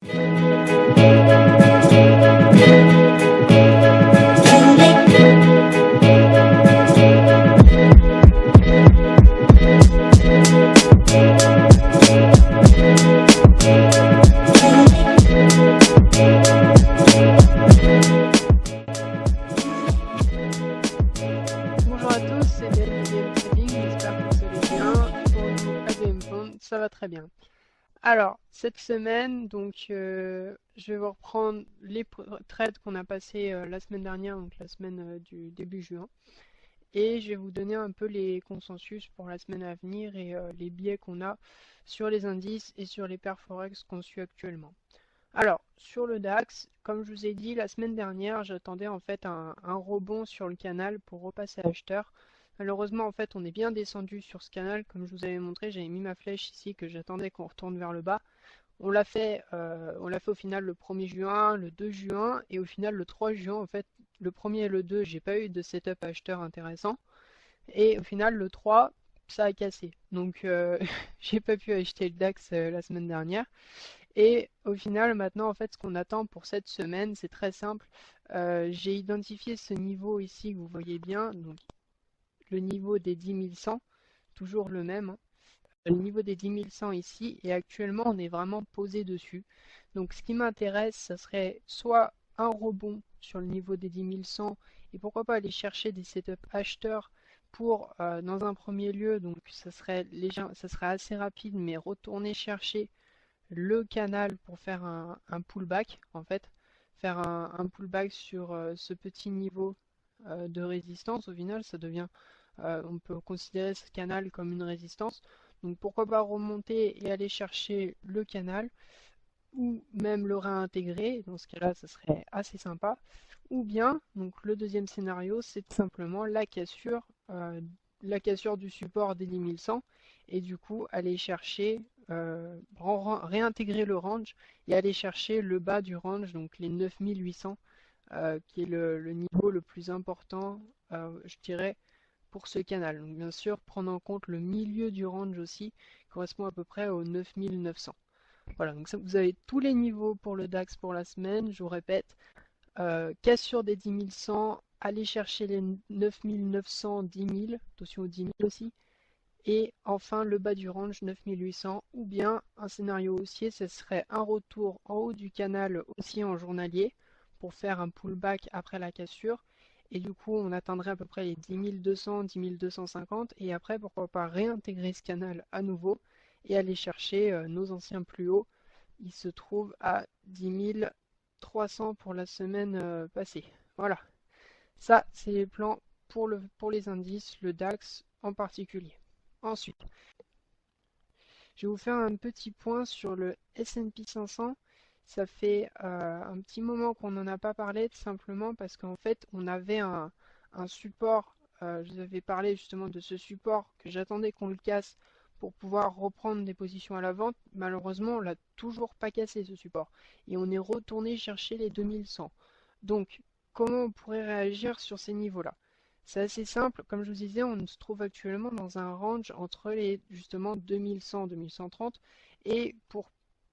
Bonjour à tous, c'est Léa de Trading, j'espère que vous allez bien. Pour nous, ADM Bond, ça va très bien. Alors, cette semaine, donc, je vais vous reprendre les trades qu'on a passés la semaine dernière, donc la semaine du début juin. Et je vais vous donner un peu les consensus pour la semaine à venir et les biais qu'on a sur les indices et sur les paires Forex qu'on suit actuellement. Alors, sur le DAX, comme je vous ai dit la semaine dernière, j'attendais en fait un rebond sur le canal pour repasser acheteur. Malheureusement, en fait, on est bien descendu sur ce canal. Comme je vous avais montré, j'avais mis ma flèche ici que j'attendais qu'on retourne vers le bas. On l'a fait au final le 1er juin, le 2 juin et au final le 3 juin. En fait, le 1er et le 2, j'ai pas eu de setup acheteur intéressant. Et au final, le 3, ça a cassé. Donc, j'ai pas pu acheter le DAX la semaine dernière. Et au final, maintenant, en fait, ce qu'on attend pour cette semaine, c'est très simple. J'ai identifié ce niveau ici que vous voyez bien, donc le niveau des 10 100, toujours le même, hein. Le niveau des 10 100 ici, et actuellement, on est vraiment posé dessus. Donc, ce qui m'intéresse, ça serait soit un rebond sur le niveau des 10 100, et pourquoi pas aller chercher des setups acheteurs pour, dans un premier lieu, donc ça serait assez rapide, mais retourner chercher le canal pour faire un pullback, en fait, faire un pullback sur ce petit niveau de résistance. Au final, ça devient, on peut considérer ce canal comme une résistance. Donc pourquoi pas remonter et aller chercher le canal, ou même le réintégrer. Dans ce cas-là, ça serait assez sympa. Ou bien, donc le deuxième scénario, c'est tout simplement la cassure du support des 10 100, et du coup aller chercher, réintégrer le range et aller chercher le bas du range, donc les 9800, qui est le niveau le plus important, je dirais, pour ce canal. Donc bien sûr, prendre en compte le milieu du range aussi, qui correspond à peu près aux 9900. Voilà, donc ça, vous avez tous les niveaux pour le DAX pour la semaine. Je vous répète, cassure des 10 100, allez chercher les 9900, 10 000, attention aux 10 000 aussi. Et enfin le bas du range 9800, ou bien un scénario haussier, ce serait un retour en haut du canal haussier en journalier pour faire un pullback après la cassure. Et du coup, on atteindrait à peu près les 10 200, 10 250. Et après, pourquoi pas réintégrer ce canal à nouveau et aller chercher nos anciens plus hauts. Ils se trouvent à 10 300 pour la semaine passée. Voilà. Ça, c'est les plans pour les indices, le DAX en particulier. Ensuite, je vais vous faire un petit point sur le S&P 500. Ça fait un petit moment qu'on n'en a pas parlé, tout simplement parce qu'en fait, on avait un support. Je vous avais parlé justement de ce support que j'attendais qu'on le casse pour pouvoir reprendre des positions à la vente. Malheureusement, on l'a toujours pas cassé ce support. Et on est retourné chercher les 2100. Donc, comment on pourrait réagir sur ces niveaux-là? C'est assez simple, comme je vous disais, on se trouve actuellement dans un range entre les justement 2100, 2130, et pour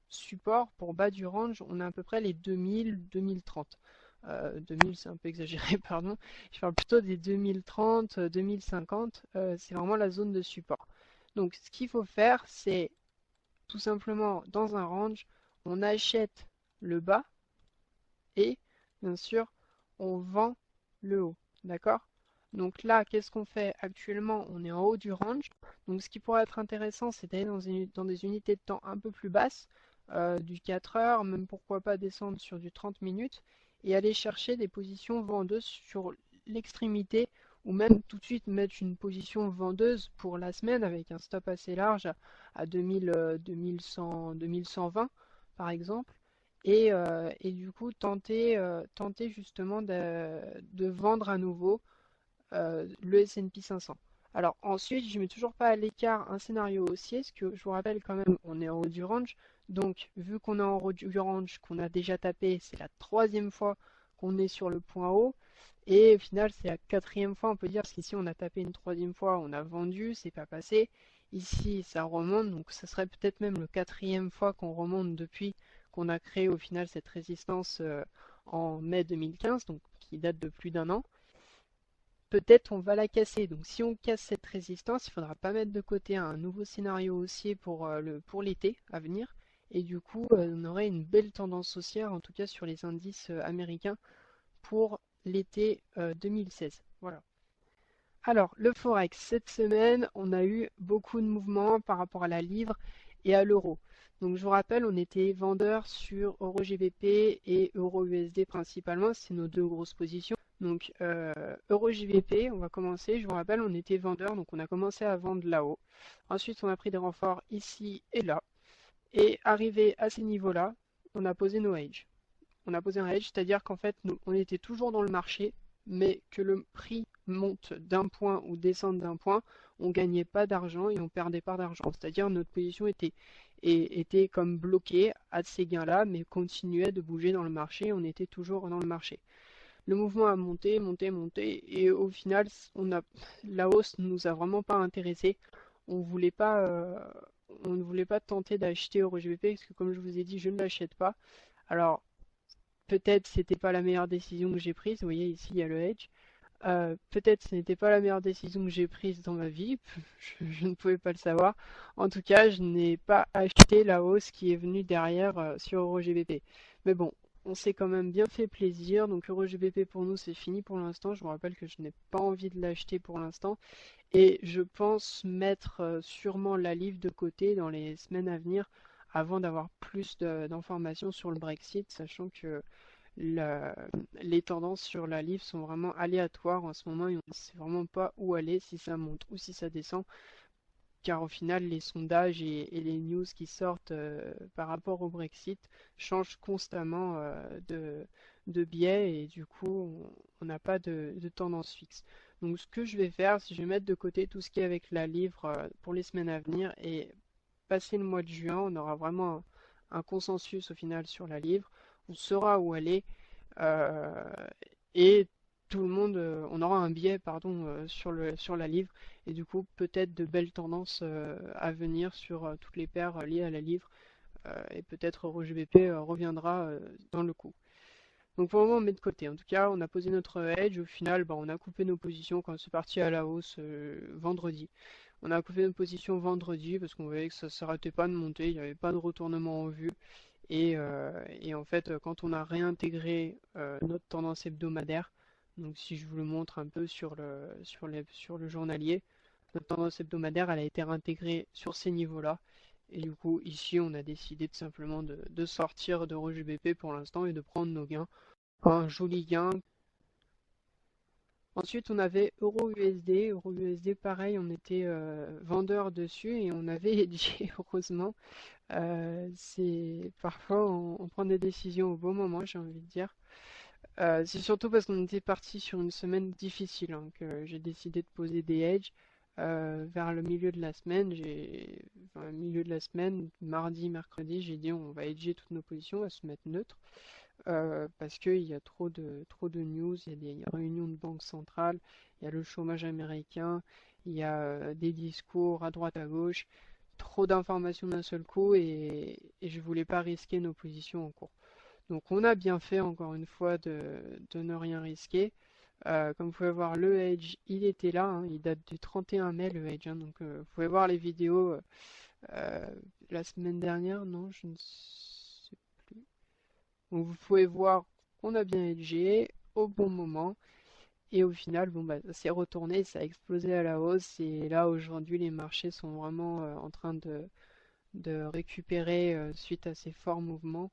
support, pour bas du range, on a à peu près les 2000, 2030. 2000 c'est un peu exagéré, pardon, je parle plutôt des 2030, 2050, c'est vraiment la zone de support. Donc ce qu'il faut faire, c'est tout simplement dans un range, on achète le bas et bien sûr on vend le haut, d'accord? Donc là, qu'est-ce qu'on fait actuellement? On est en haut du range. Donc ce qui pourrait être intéressant, c'est d'aller dans des unités de temps un peu plus basses, du 4 heures, même pourquoi pas descendre sur du 30 minutes, et aller chercher des positions vendeuses sur l'extrémité, ou même tout de suite mettre une position vendeuse pour la semaine avec un stop assez large à 2000, 2100, 2120 par exemple. Et du coup tenter justement de vendre à nouveau le S&P 500. Alors ensuite, je ne mets toujours pas à l'écart un scénario haussier, parce que je vous rappelle quand même, on est en haut du range. Donc vu qu'on est en haut du range, qu'on a déjà tapé, c'est la troisième fois qu'on est sur le point haut. Et au final, c'est la quatrième fois, on peut dire, parce qu'ici on a tapé une troisième fois, on a vendu, c'est pas passé. Ici, ça remonte, donc ça serait peut-être même le quatrième fois qu'on remonte depuis qu'on a créé au final cette résistance en mai 2015, donc qui date de plus d'un an, peut-être on va la casser. Donc si on casse cette résistance, il faudra pas mettre de côté un nouveau scénario haussier pour l'été à venir. Et du coup, on aurait une belle tendance haussière, en tout cas sur les indices américains, pour l'été 2016. Voilà. Alors, le Forex, cette semaine, on a eu beaucoup de mouvements par rapport à la livre et à l'euro. Donc, je vous rappelle, on était vendeurs sur Euro GBP et Euro USD principalement, c'est nos deux grosses positions. Donc, Euro GBP, on va commencer. Je vous rappelle, on était vendeurs, donc on a commencé à vendre là-haut. Ensuite, on a pris des renforts ici et là. Et arrivé à ces niveaux-là, on a posé nos hedges. On a posé un hedge, c'est-à-dire qu'en fait, on était toujours dans le marché, mais que le prix monte d'un point ou descende d'un point, on gagnait pas d'argent et on perdait pas d'argent. C'est-à-dire notre position était comme bloquée à ces gains-là, mais continuait de bouger dans le marché, on était toujours dans le marché. Le mouvement a monté, monté, monté, et au final, la hausse ne nous a vraiment pas intéressé. On voulait pas, on ne voulait pas tenter d'acheter au GBP parce que comme je vous ai dit, je ne l'achète pas. Alors, peut-être c'était pas la meilleure décision que j'ai prise. Vous voyez ici il y a le hedge. Peut-être ce n'était pas la meilleure décision que j'ai prise dans ma vie. Je ne pouvais pas le savoir. En tout cas, je n'ai pas acheté la hausse qui est venue derrière sur EuroGBP. Mais bon, on s'est quand même bien fait plaisir. Donc EuroGBP pour nous c'est fini pour l'instant. Je vous rappelle que je n'ai pas envie de l'acheter pour l'instant. Et je pense mettre sûrement la livre de côté dans les semaines à venir avant d'avoir plus d'informations sur le Brexit, sachant que les tendances sur la livre sont vraiment aléatoires en ce moment et on ne sait vraiment pas où aller, si ça monte ou si ça descend, car au final les sondages et les news qui sortent par rapport au Brexit changent constamment de biais et du coup on n'a pas de tendance fixe. Donc ce que je vais faire, c'est que je vais mettre de côté tout ce qui est avec la livre pour les semaines à venir et passer le mois de juin, on aura vraiment un consensus au final sur la livre, on saura où aller euh, et tout le monde, on aura un biais pardon sur la livre et du coup peut-être de belles tendances à venir sur toutes les paires liées à la livre et peut-être EuroGBP reviendra dans le coup. Donc pour le moment on met de côté. En tout cas on a posé notre hedge. Au final bah, on a coupé nos positions quand c'est parti à la hausse vendredi. On a coupé nos positions vendredi parce qu'on voyait que ça ne s'arrêtait pas de monter, il n'y avait pas de retournement en vue. Et en fait, quand on a réintégré notre tendance hebdomadaire, donc si je vous le montre un peu sur le journalier, notre tendance hebdomadaire, elle a été réintégrée sur ces niveaux-là. Et du coup, ici, on a décidé tout simplement de sortir de RGBP pour l'instant et de prendre nos gains. Un joli gain. Ensuite, on avait Euro USD. Euro USD, pareil, on était vendeur dessus et on avait hedgé, heureusement. C'est parfois on prend des décisions au bon moment, j'ai envie de dire. C'est surtout parce qu'on était parti sur une semaine difficile hein, que j'ai décidé de poser des hedges. Vers le milieu de la semaine, enfin, le milieu de la semaine, mardi, mercredi, j'ai dit on va hedger toutes nos positions, on va se mettre neutre. Parce qu'il y a trop de news, il y a des réunions de banque centrale, il y a le chômage américain, il y a des discours à droite à gauche, trop d'informations d'un seul coup et je voulais pas risquer nos positions en cours. Donc on a bien fait encore une fois de ne rien risquer. Comme vous pouvez voir, le hedge, il était là, hein, il date du 31 mai le hedge, hein, donc vous pouvez voir les vidéos euh, la semaine dernière, non, je ne sais plus. Donc vous pouvez voir qu'on a bien hedgé au bon moment. Et au final, bon, bah, ça s'est retourné, ça a explosé à la hausse. Et là, aujourd'hui, les marchés sont vraiment en train de récupérer suite à ces forts mouvements.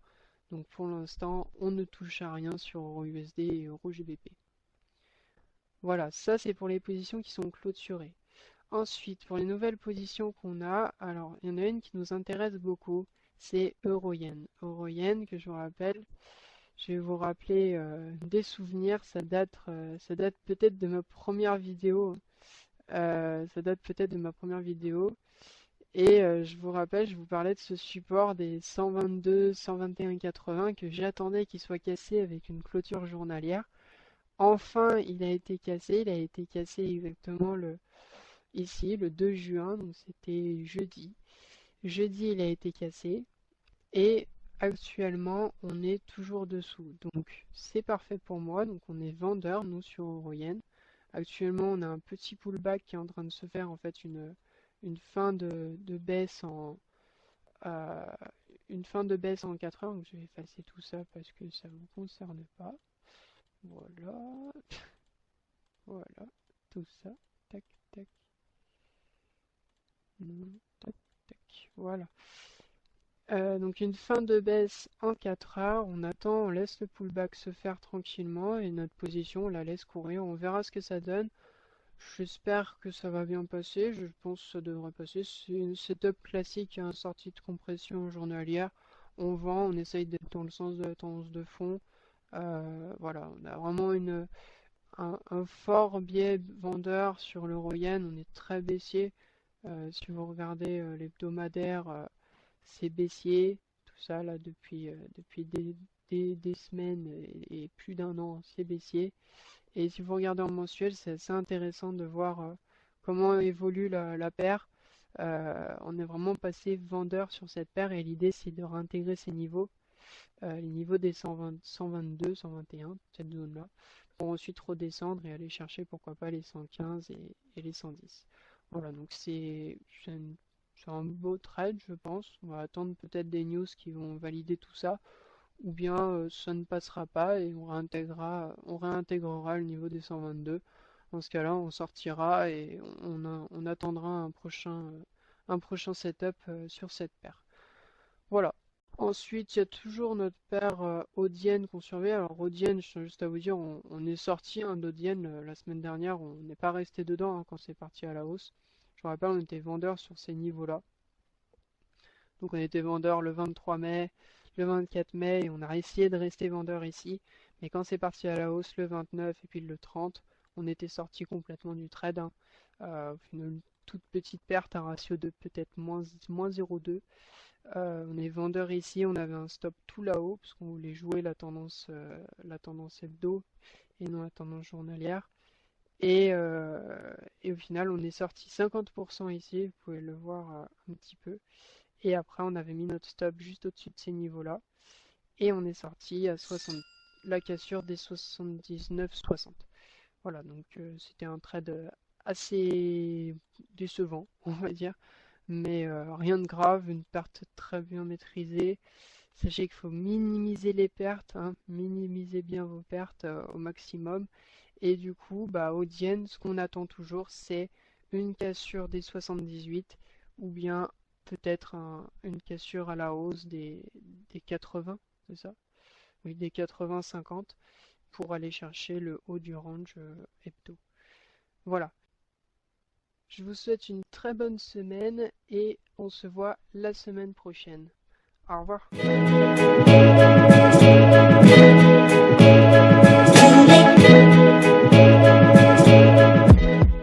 Donc pour l'instant, on ne touche à rien sur EURUSD et EuroGBP. Voilà, ça c'est pour les positions qui sont clôturées. Ensuite, pour les nouvelles positions qu'on a, alors il y en a une qui nous intéresse beaucoup, c'est Euro-Yen. Euro-Yen, que je vous rappelle, je vais vous rappeler des souvenirs, ça date peut-être de ma première vidéo. Ça date peut-être de ma première vidéo. Et je vous rappelle, je vous parlais de ce support des 122, 121,80 que j'attendais qu'il soit cassé avec une clôture journalière. Enfin, il a été cassé exactement ici, le 2 juin, donc c'était jeudi. Jeudi, il a été cassé. Et actuellement on est toujours dessous, donc c'est parfait pour moi. Donc on est vendeur nous sur Euroyen. Actuellement on a un petit pullback qui est en train de se faire, en fait une fin de baisse en euh, une fin de baisse en 4 heures. Donc je vais effacer tout ça parce que ça vous concerne pas. Voilà, voilà, tout ça, tac tac, tac tac, voilà. Donc une fin de baisse en 4 heures, on attend, on laisse le pullback se faire tranquillement et notre position on la laisse courir, on verra ce que ça donne. J'espère que ça va bien passer, je pense que ça devrait passer. C'est une setup classique, hein, sortie de compression journalière, on vend, on essaye d'être dans le sens de la tendance de fond. Voilà, on a vraiment un fort biais vendeur sur l'euro-yen, on est très baissier. Si vous regardez l'hebdomadaire, c'est baissier, tout ça là depuis des semaines et plus d'un an, c'est baissier. Et si vous regardez en mensuel, c'est assez intéressant de voir comment évolue la paire. On est vraiment passé vendeur sur cette paire et l'idée c'est de réintégrer ces niveaux, les niveaux des 120, 122, 121, cette zone-là, pour ensuite redescendre et aller chercher pourquoi pas les 115 et les 110. Voilà, donc c'est un beau trade, je pense. On va attendre peut-être des news qui vont valider tout ça, ou bien ça ne passera pas et on réintégrera le niveau des 122. Dans ce cas-là, on sortira et on attendra un prochain setup sur cette paire. Voilà. Ensuite, il y a toujours notre paire Audienne qu'on surveille. Alors Audienne, je tiens juste à vous dire, on est sorti d'Audienne la semaine dernière, on n'est pas resté dedans quand c'est parti à la hausse. Je vous rappelle, on était vendeur sur ces niveaux-là. Donc on était vendeur le 23 mai, le 24 mai, et on a essayé de rester vendeur ici. Mais quand c'est parti à la hausse le 29 et puis le 30, on était sorti complètement du trade, hein. Une toute petite perte, un ratio de peut-être moins 0,2. On est vendeur ici, on avait un stop tout là-haut, parce qu'on voulait jouer la tendance hebdo et non la tendance journalière. Et au final, on est sorti 50% ici, vous pouvez le voir un petit peu. Et après, on avait mis notre stop juste au-dessus de ces niveaux-là. Et on est sorti à 60, la cassure des 79,60. Voilà, donc c'était un trade assez décevant, on va dire. Mais rien de grave, une perte très bien maîtrisée. Sachez qu'il faut minimiser les pertes, hein, minimiser bien vos pertes au maximum. Et du coup, Audienne, ce qu'on attend toujours, c'est une cassure des 78 ou bien peut-être une cassure à la hausse des 80, c'est ça? Oui, des 80-50 pour aller chercher le haut du range hebdo. Voilà. Je vous souhaite une très bonne semaine et on se voit la semaine prochaine. Au revoir.